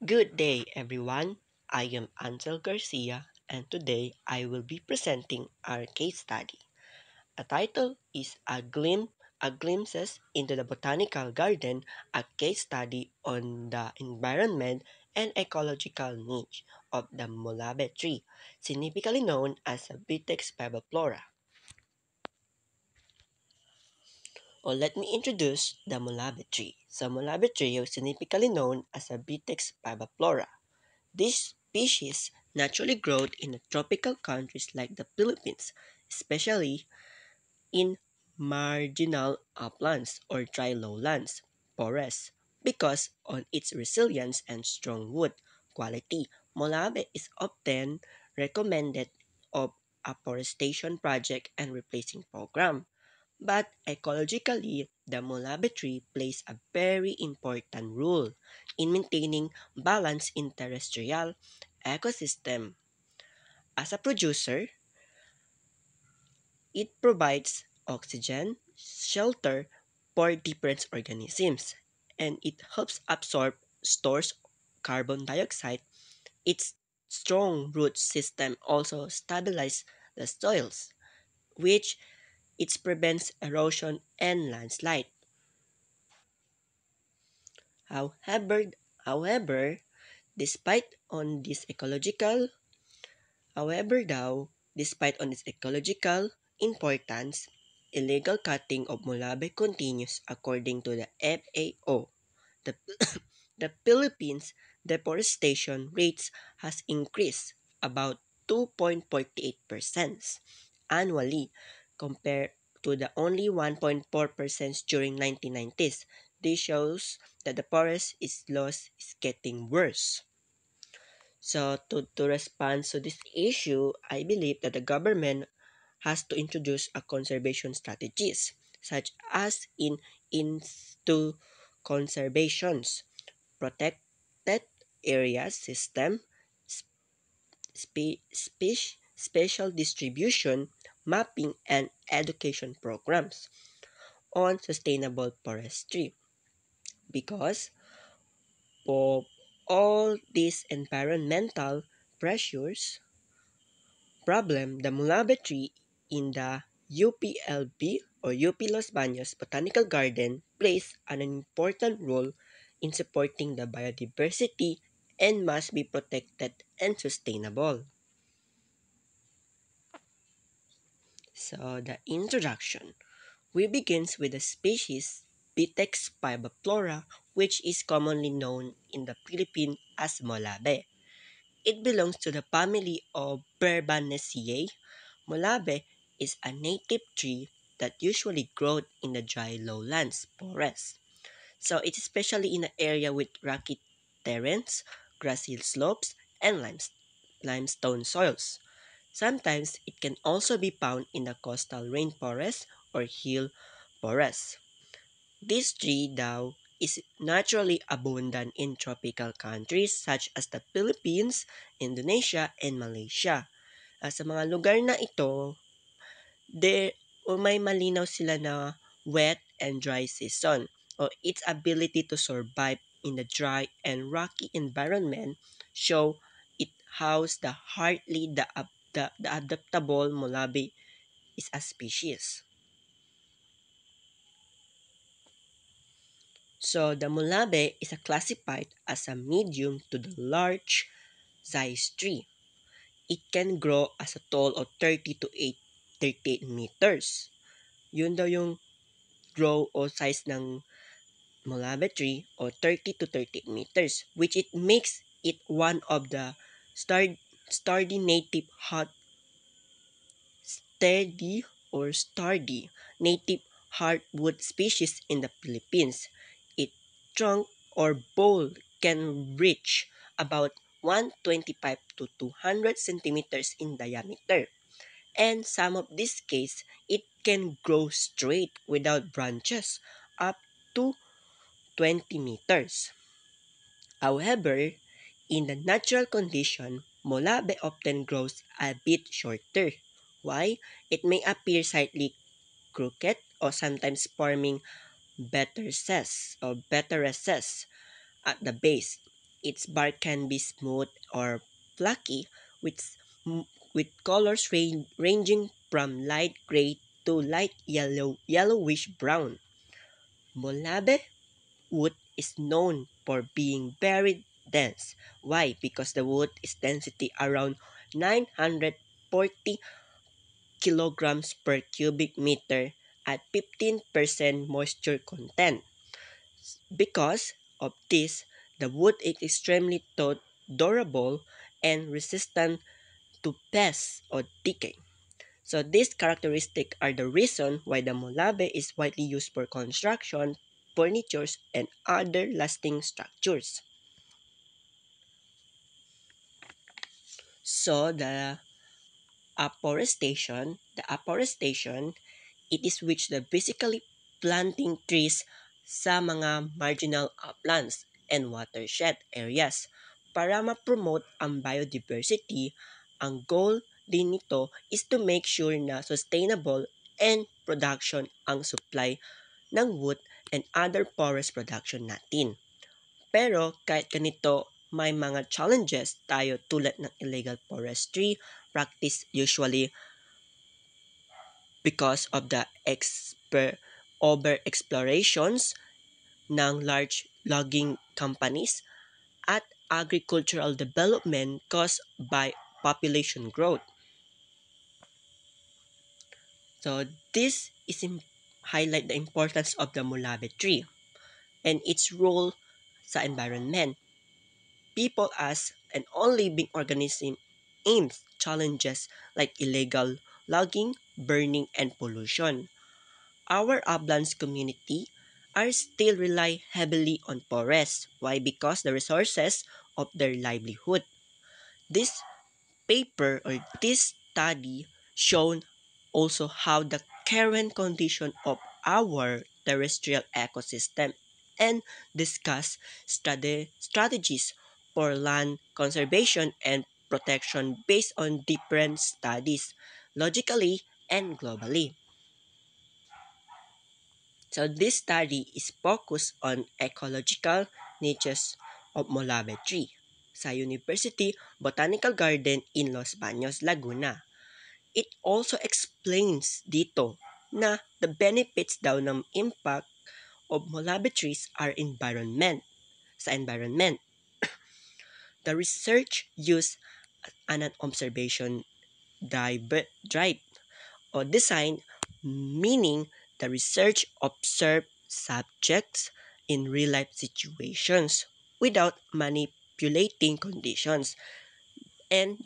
Good day, everyone. I am Ansel Garcia, and today I will be presenting our case study. The title is A Glimpses into the Botanical Garden, a case study on the environment and ecological niche of the Molave tree, significantly known as the Vitex paviflora. Or let me introduce the Molave tree. So Molave tree is significantly known as a Vitex paviflora. This species naturally grows in the tropical countries like the Philippines, especially in marginal uplands or dry lowlands, forests. Because on its resilience and strong wood quality, Molave is often recommended of afforestation project and replacing program. But ecologically, the Molave tree plays a very important role in maintaining balance in terrestrial ecosystem. As a producer, it provides oxygen, shelter for different organisms, and it helps absorb stores carbon dioxide. Its strong root system also stabilizes the soils, which it prevents erosion and landslide. However, however, despite on this ecological, despite on its ecological importance, illegal cutting of Molave continues according to the FAO. The, the Philippines deforestation rates has increased about 2.48% annually compared to the only 1.4% during 1990s. This shows that the forest is loss is getting worse. So to respond to this issue, I believe that the government has to introduce a conservation strategies such as into conservations, protected areas system, special distribution, mapping, and education programs on sustainable forestry. Because of all these environmental pressures, problem, the Mulave tree in the UPLB or UP Los Baños Botanical Garden plays an important role in supporting the biodiversity and must be protected and sustainable. So the introduction. We begins with the species Vitex piviflora, which is commonly known in the Philippines as Molave. It belongs to the family of Verbaceae. Molave is a native tree that usually grows in the dry lowlands forests. So it's especially in an area with rocky terrains, grassy slopes, and limestone soils. Sometimes it can also be found in the coastal rainforest or hill forests. This tree daw is naturally abundant in tropical countries such as the Philippines, Indonesia, and Malaysia. Sa mga lugar na ito, o may malinaw sila na wet and dry season o its ability to survive in the dry and rocky environment show it house the hardly the adaptable Molabe is a species. So the Molabe is classified as a medium to the large size tree. It can grow as a tall of 30 to 38 meters. Yun daw yung grow o size ng Molave tree or 30 to 38 meters, which it makes it one of the sturdy native sturdy native hardwood species in the Philippines. Its trunk or bole can reach about 125 to 200 centimeters in diameter. And some of these cases, it can grow straight without branches up to 20 meters. However, in the natural condition, Molave often grows a bit shorter. Why? It may appear slightly crooked or sometimes forming better recess at the base. Its bark can be smooth or flaky, with, with colors ranging from light gray to light yellowish brown. Molave wood is known for being very dense. Why? Because the wood is density around 940 kilograms per cubic meter at 15% moisture content. Because of this, the wood is extremely durable and resistant to pests or decay. So these characteristics are the reason why the Molave is widely used for construction, furnitures, and other lasting structures. So the afforestation, it is which the basically planting trees sa mga marginal uplands and watershed areas para ma-promote ang biodiversity. Ang goal din nito is to make sure na sustainable and production ang supply ng wood and other forest production natin. Pero kahit ganito, may mga challenges tayo tulad ng illegal forestry practice usually because of the over-explorations ng large logging companies at agricultural development caused by population growth. So this is highlight the importance of the Molave tree and its role sa environment. People as an all-living organism aims challenges like illegal logging, burning, and pollution. Our uplands community are still rely heavily on forests. Why? Because the resources of their livelihood. This paper or this study shown also how the current condition of our terrestrial ecosystem and discuss strategies for land conservation and protection based on different studies, logically and globally. So this study is focused on ecological niches of Molave tree sa University Botanical Garden in Los Baños, Laguna. It also explains dito na the benefits daw ng impact of Molave trees are environment. The research used an observation drive or design, meaning the research observed subjects in real-life situations without manipulating conditions, and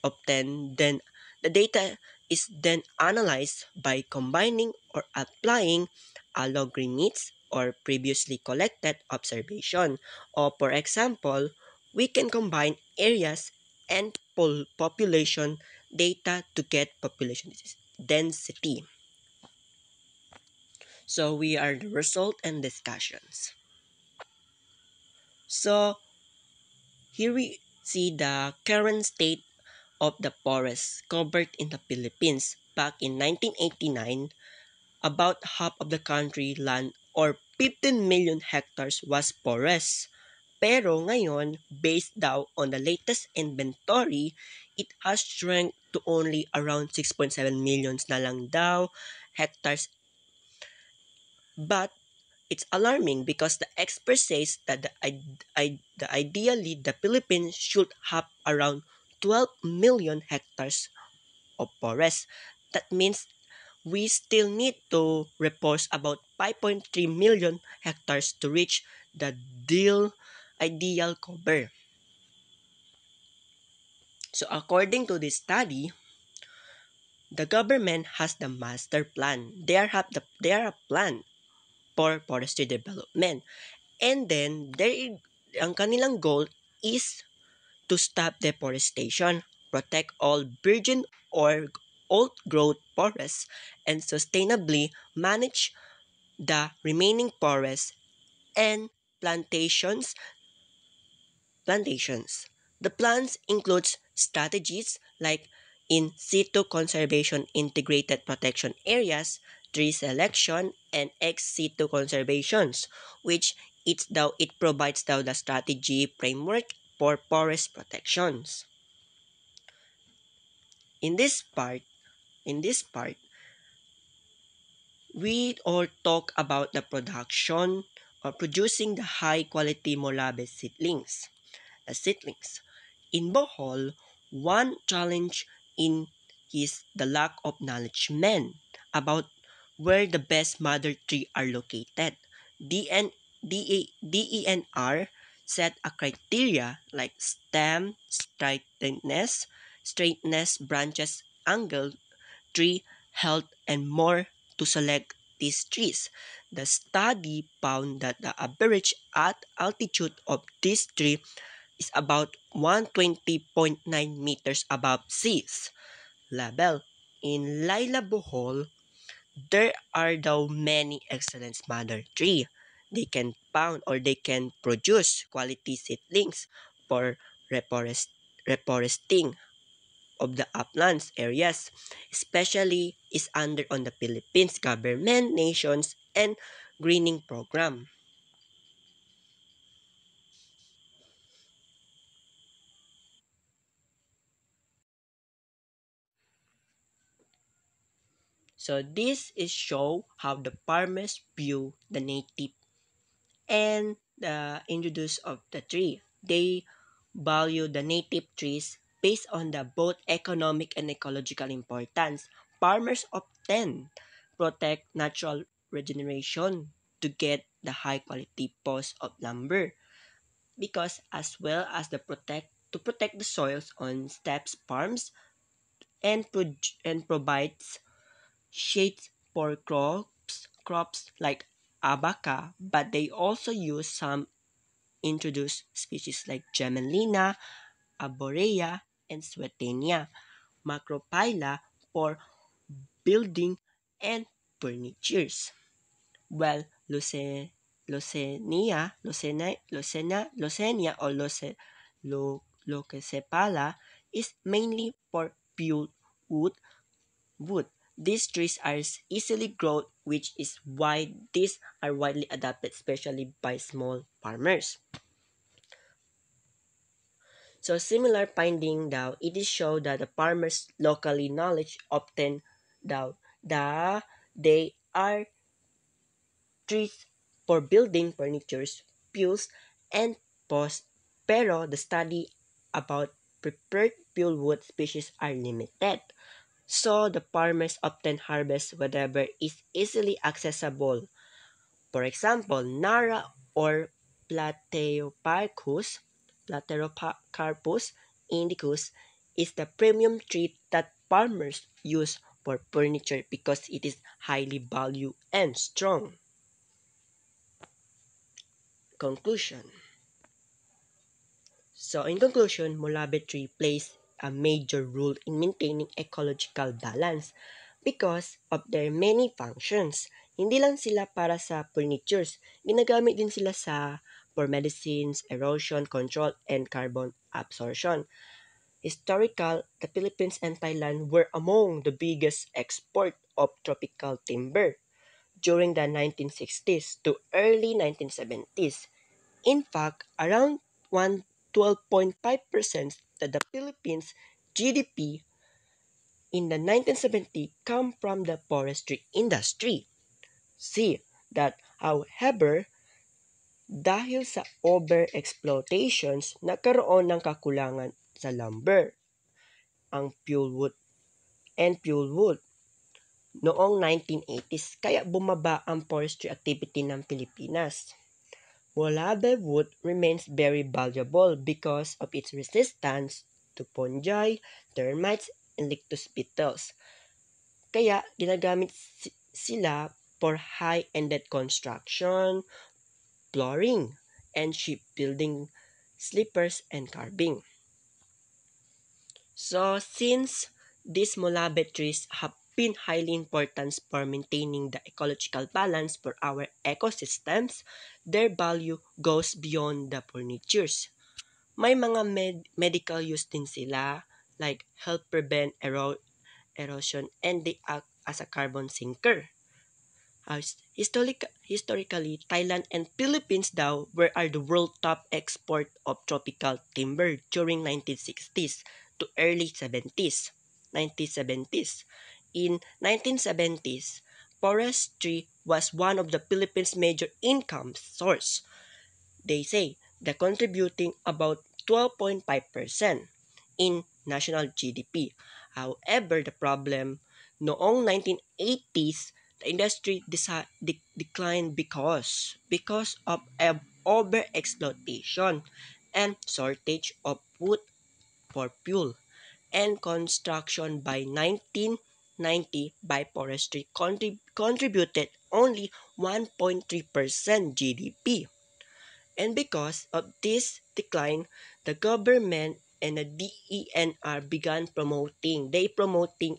obtained then the data is then analyzed by combining or applying algorithms or previously collected observation. Or for example, we can combine areas and population data to get population density. So we are the result and discussions. So here we see the current state of the forests covered in the Philippines. Back in 1989, about half of the country land or 15 million hectares was forest. Pero ngayon, based daw on the latest inventory, it has shrunk to only around 6.7 millions na lang daw hectares. But it's alarming because the expert says that ideally the Philippines should have around 12 million hectares of forest. That means we still need to repose about 5.3 million hectares to reach the ideal cover. So according to this study, the government has the master plan. They are a plan for forestry development. And then ang kanilang goal is to stop deforestation, protect all virgin or old growth forests, and sustainably manage the remaining forests and plantations. The plans includes strategies like in situ conservation integrated protection areas, tree selection, and ex situ conservations, which it provides the strategy framework for forest protections. In this part, in this part, we all talk about the production or producing the high quality Molave seedlings. In Bohol, one challenge in is the lack of knowledge about where the best mother tree are located. DN, DENR set a criteria like stem straightness, branches, angle, tree health, and more to select these trees. The study found that the average altitude of this tree is about 120.9 meters above sea level. In Laila Bohol, there are though many excellent mother tree. They can pound or they can produce quality seedlings for reforest, reforesting of the uplands areas, especially is under on the Philippines government, nations, and greening program. So this is show how the farmers view the native and the introduce of the tree. They value the native trees based on the both economic and ecological importance. Farmers often protect natural regeneration to get the high quality post of lumber because as well as to protect the soils on steps farms and provides shades for crops like abaca, but they also use some introduced species like Gemelina, Arborea, and Swetenia, Macrophylla for building and furnitures. Well, Lucenia or Leucocephala is mainly for pure wood. These trees are easily grown, which is why these are widely adopted, especially by small farmers. So similar finding daw, it is show that the farmers locally knowledge often daw they are trees for building furnitures, fuels, and posts. Pero the study about prepared fuel wood species are limited. So the farmers often harvest whatever is easily accessible. For example, Nara or Plateoparcus, Plateocarpus indicus is the premium tree that farmers use for furniture because it is highly valued and strong. Conclusion. So in conclusion, Molave tree plays a major role in maintaining ecological balance because of their many functions. Hindi lang sila para sa furnitures, ginagamit din sila for medicines, erosion control, and carbon absorption. Historical, the Philippines and Thailand were among the biggest export of tropical timber during the 1960s to early 1970s. In fact, around 12.5% of the Philippines GDP in the 1970s come from the forestry industry. See that, however, dahil sa over-exploitations, nagkaroon ng kakulangan sa lumber, ang fuel wood noong 1980s kaya bumaba ang forestry activity ng Pilipinas. Molave wood remains very valuable because of its resistance to fungi, termites, and lictus beetles. Kaya ginagamit sila for high-ended construction, flooring, and shipbuilding, slippers, and carving. So, since these Molave trees have been highly important for maintaining the ecological balance for our ecosystems, their value goes beyond the furnitures. May mga medical use din sila, like help prevent erosion and they act as a carbon sinker. Historically, Thailand and Philippines daw are the world top export of tropical timber during 1960s to early 70s. 1970s. In 1970s, forestry was one of the Philippines' major income source. They say they're contributing about 12.5% in national GDP. However, the problem noong 1980s, the industry declined because of overexploitation and shortage of wood for fuel and construction. By 1990, by forestry contributed only 1.3% GDP. And because of this decline, the government and the DENR began promoting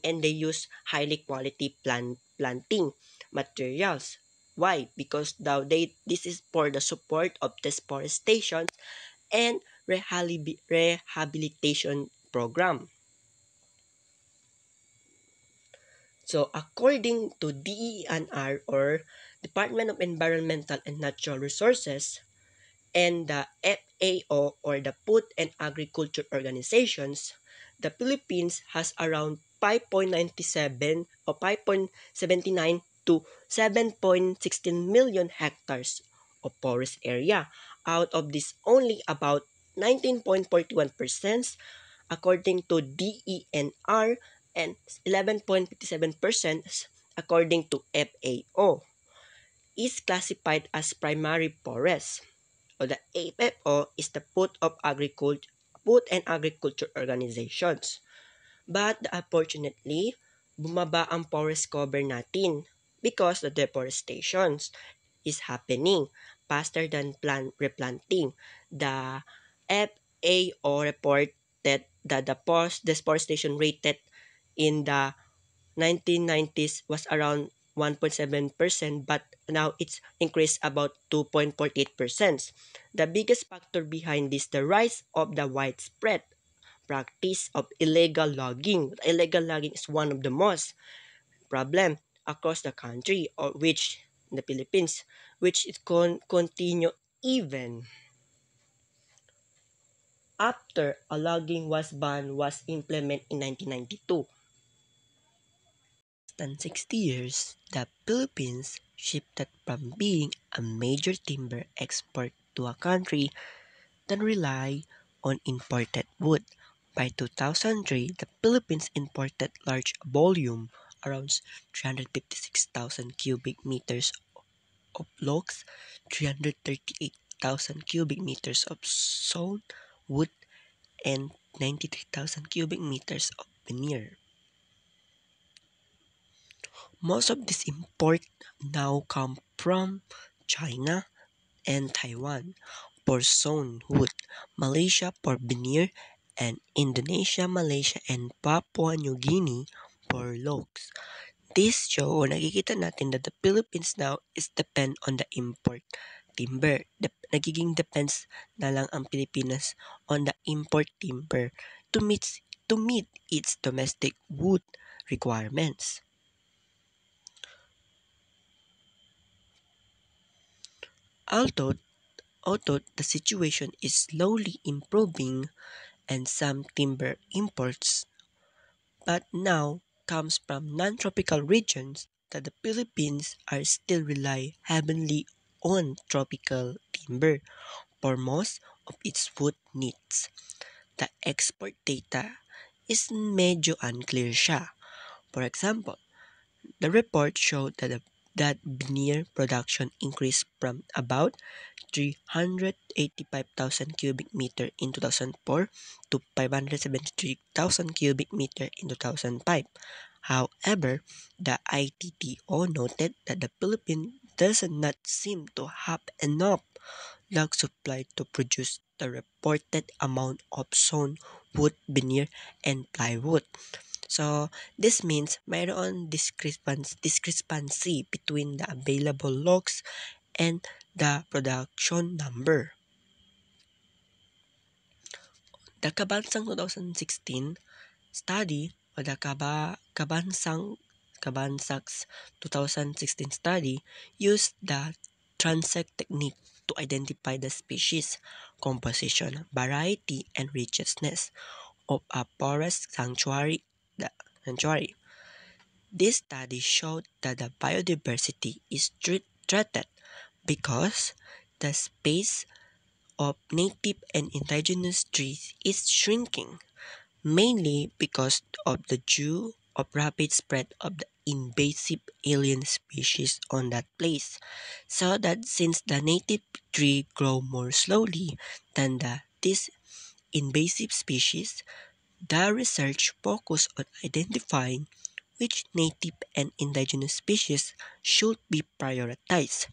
and they use highly quality planting materials. Why? Because now this is for the support of deforestation and rehabilitation program. So according to DENR, or Department of Environmental and Natural Resources, and the FAO, or the Food and Agriculture Organizations, the Philippines has around 5.97 or 5.79 to 7.16 million hectares of forest area. Out of this, only about 19.41% according to DENR and 11.57% according to FAO is classified as primary forest. O the AFO is the Food and Agriculture Organizations. But unfortunately, bumaba ang forest cover natin because the deforestation is happening faster than replanting. The FAO reported that the deforestation rated in the 1990s was around 1.7%, but now it's increased about 2.48%. The biggest factor behind this, the rise of the widespread practice of illegal logging. Illegal logging is one of the most problem across the country, or which in the Philippines, which it continue even after a logging was implemented in 1992. Than 60 years, the Philippines shifted from being a major timber export to a country that relied on imported wood. By 2003, the Philippines imported large volume, around 356,000 cubic meters of logs, 338,000 cubic meters of sawn wood, and 93,000 cubic meters of veneer. Most of this import now come from China and Taiwan for sawn wood, Malaysia for veneer, and Indonesia, Malaysia, and Papua New Guinea for logs. This show, nakikita natin that the Philippines now is depend on the import timber. Nagiging depends na lang ang Pilipinas on the import timber to meet its domestic wood requirements. Although the situation is slowly improving and some timber imports, but now comes from non-tropical regions, that the Philippines are still rely heavily on tropical timber for most of its food needs. The export data is medyo unclear siya. For example, the report showed that veneer production increased from about 385,000 cubic meter in 2004 to 573,000 cubic meter in 2005. However, the ITTO noted that the Philippines does not seem to have enough log supply to produce the reported amount of sawn wood, veneer, and plywood. So, this means mayroon discrepancy between the available logs and the production number. The Kabansang 2016 study, o the Kabansang Cabansag's 2016 study used the transect technique to identify the species, composition, variety, and richness of a forest sanctuary. sanctuary. This study showed that the biodiversity is threatened because the space of native and indigenous trees is shrinking, mainly because of the due of rapid spread of the invasive alien species on that place. So that since the native tree grow more slowly than this invasive species, the research focused on identifying which native and indigenous species should be prioritized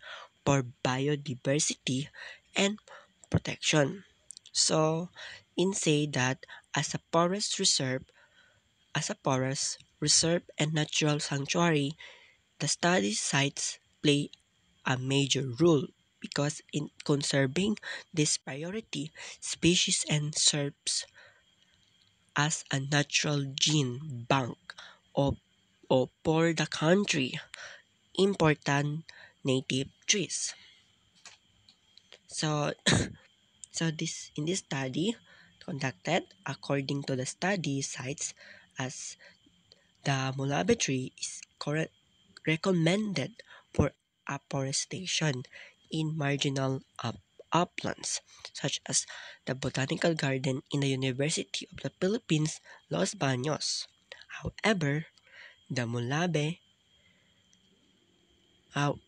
for biodiversity and protection. So, in say that as a forest reserve, and natural sanctuary, the study sites play a major role because in conserving this priority species and serves as a natural gene bank of, for the country important native trees. So this in this study conducted according to the study sites as the Mulabe tree is recommended for afforestation in marginal uplands such as the Botanical Garden in the University of the Philippines, Los Baños. However, the Mulabe how,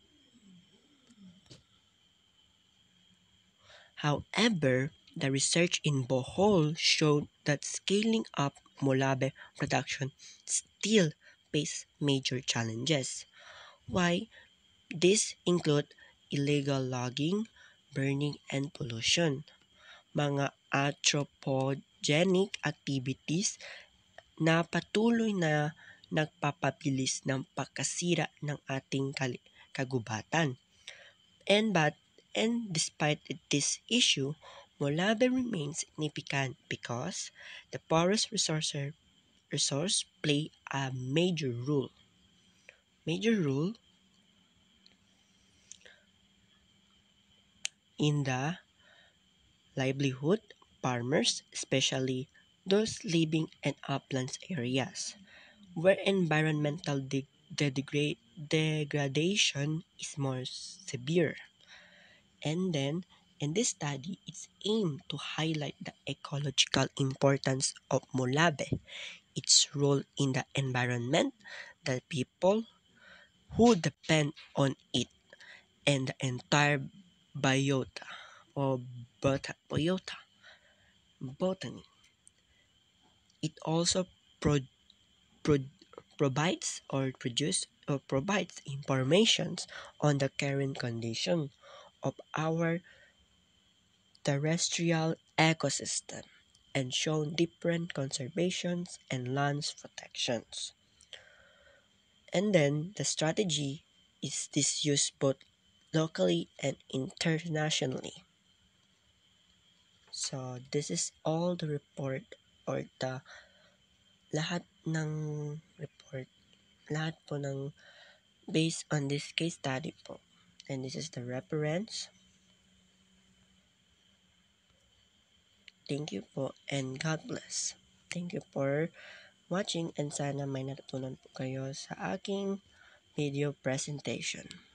however, the research in Bohol showed that scaling up Mulabe production still faces major challenges. Why? These include illegal logging, burning, and pollution, mga anthropogenic activities na patuloy na nagpapabilis ng pagkasira ng ating kagubatan. And despite this issue, Molave remains significant because the forest resource play a major role in the livelihood farmers, especially those living in uplands areas where environmental degradation is more severe. And then, in this study, it's aimed to highlight the ecological importance of Molave, its role in the environment, the people who depend on it, and the entire biota or botany. It also pro- pro- provides information on the current condition of our terrestrial ecosystem and shown different conservations and lands protections. And then the strategy is this used both locally and internationally. So this is all the report or the lahat ng report, lahat po ng based on this case study po. And this is the reference. Thank you po and God bless. Thank you for watching and sana may natutunan po kayo sa aking video presentation.